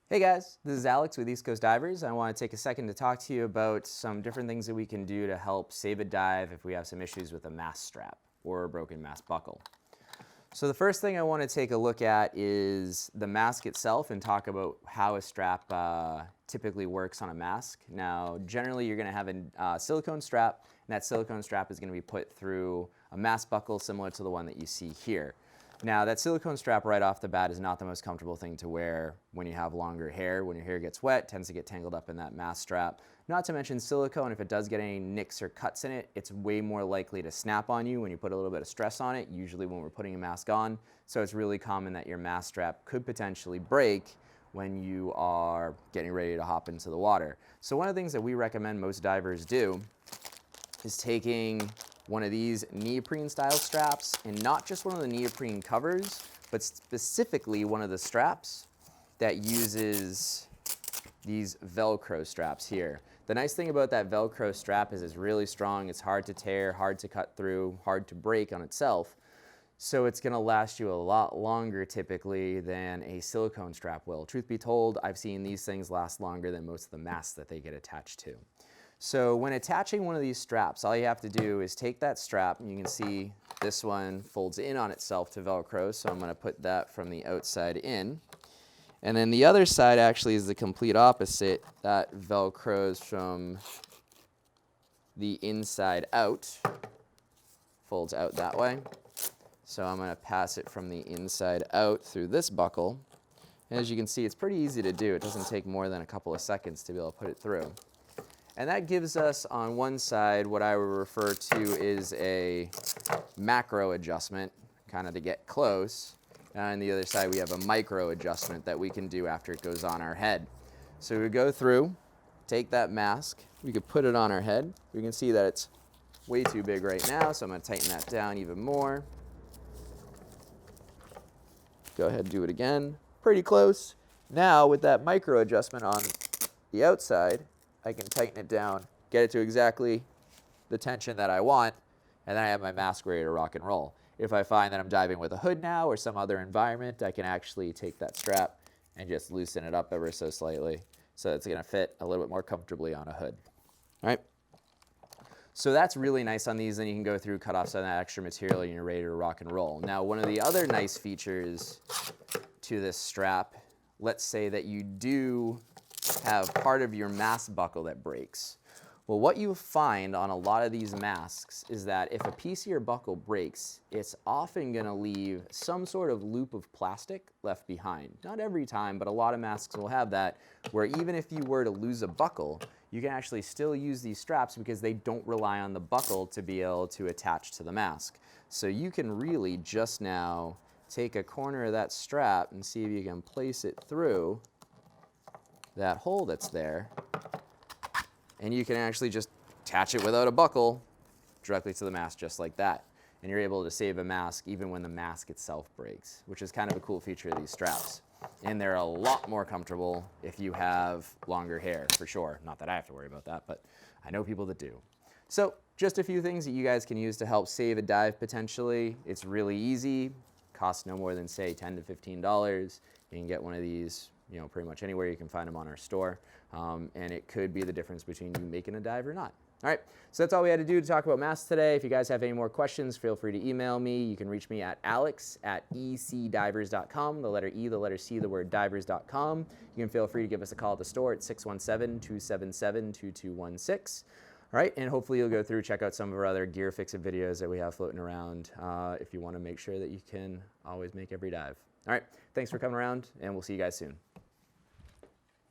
Hey guys, this is Alex with East Coast Divers. I want to take a second to talk to you about some different things that we can do to help save a dive if we have some issues with a mast strap or a broken mast buckle. So the first thing I want to take a look at is the mask itself and talk about how a strap typically works on a mask. Now, generally you're going to have a silicone strap, and that silicone strap is going to be put through a mast buckle similar to the one that you see here. Now, that silicone strap right off the bat is not the most comfortable thing to wear when you have longer hair. When your hair gets wet, it tends to get tangled up in that mast strap. Not to mention silicone, if it does get any nicks or cuts in it, it's way more likely to snap on you when you put a little bit of stress on it, usually when we're putting a mask on. So it's really common that your mast strap could potentially break when you are getting ready to hop into the water. So one of the things that we recommend most divers do is taking one of these neoprene style straps, and not just one of the neoprene covers, but specifically one of the straps that uses these Velcro straps here. The nice thing about that Velcro strap is it's really strong, it's hard to tear, hard to cut through, hard to break on itself. So it's gonna last you a lot longer typically than a silicone strap will. Truth be told, I've seen these things last longer than most of the masks that they get attached to. So when attaching one of these straps, all you have to do is take that strap, and you can see this one folds in on itself to Velcro, so I'm going to put that from the outside in. And then the other side actually is the complete opposite. That Velcros from the inside out, folds out that way. So I'm going to pass it from the inside out through this buckle. And as you can see, it's pretty easy to do. It doesn't take more than a couple of seconds to be able to put it through. And that gives us on one side what I would refer to is a macro adjustment, kind of to get close. And on the other side we have a micro adjustment that we can do after it goes on our head. So we go through, take that mask, we could put it on our head. We can see that it's way too big right now, so I'm going to tighten that down even more. Go ahead and do it again. Pretty close. Now with that micro adjustment on the outside, I can tighten it down, get it to exactly the tension that I want, and then I have my mask ready to rock and roll. If I find that I'm diving with a hood now or some other environment, I can actually take that strap and just loosen it up ever so slightly so it's going to fit a little bit more comfortably on a hood. All right? So that's really nice on these. Then you can go through, cut off some of that extra material, and you're ready to rock and roll. Now, one of the other nice features to this strap, let's say that you do have part of your mast buckle that breaks. Well, what you find on a lot of these masks is that if a piece of your buckle breaks, it's often going to leave some sort of loop of plastic left behind. Not every time, but a lot of masks will have that, where even if you were to lose a buckle, you can actually still use these straps because they don't rely on the buckle to be able to attach to the mask. So you can really just now take a corner of that strap and see if you can place it through that hole that's there, and you can actually just attach it without a buckle directly to the mask just like that. And you're able to save a mask even when the mask itself breaks, which is kind of a cool feature of these straps. And they're a lot more comfortable if you have longer hair, for sure. Not that I have to worry about that, but I know people that do. So just a few things that you guys can use to help save a dive potentially. It's really easy, costs no more than say $10 to $15. You can get one of these pretty much anywhere. You can find them on our store, and it could be the difference between you making a dive or not. All right, so that's all we had to do to talk about masks today. If you guys have any more questions, feel free to email me. You can reach me at alex@ecdivers.com, the letter E, the letter C, the word divers.com. You can feel free to give us a call at the store at 617-277-2216. All right, and hopefully you'll go through, check out some of our other gear fix-it videos that we have floating around if you want to make sure that you can always make every dive. All right, thanks for coming around, and we'll see you guys soon.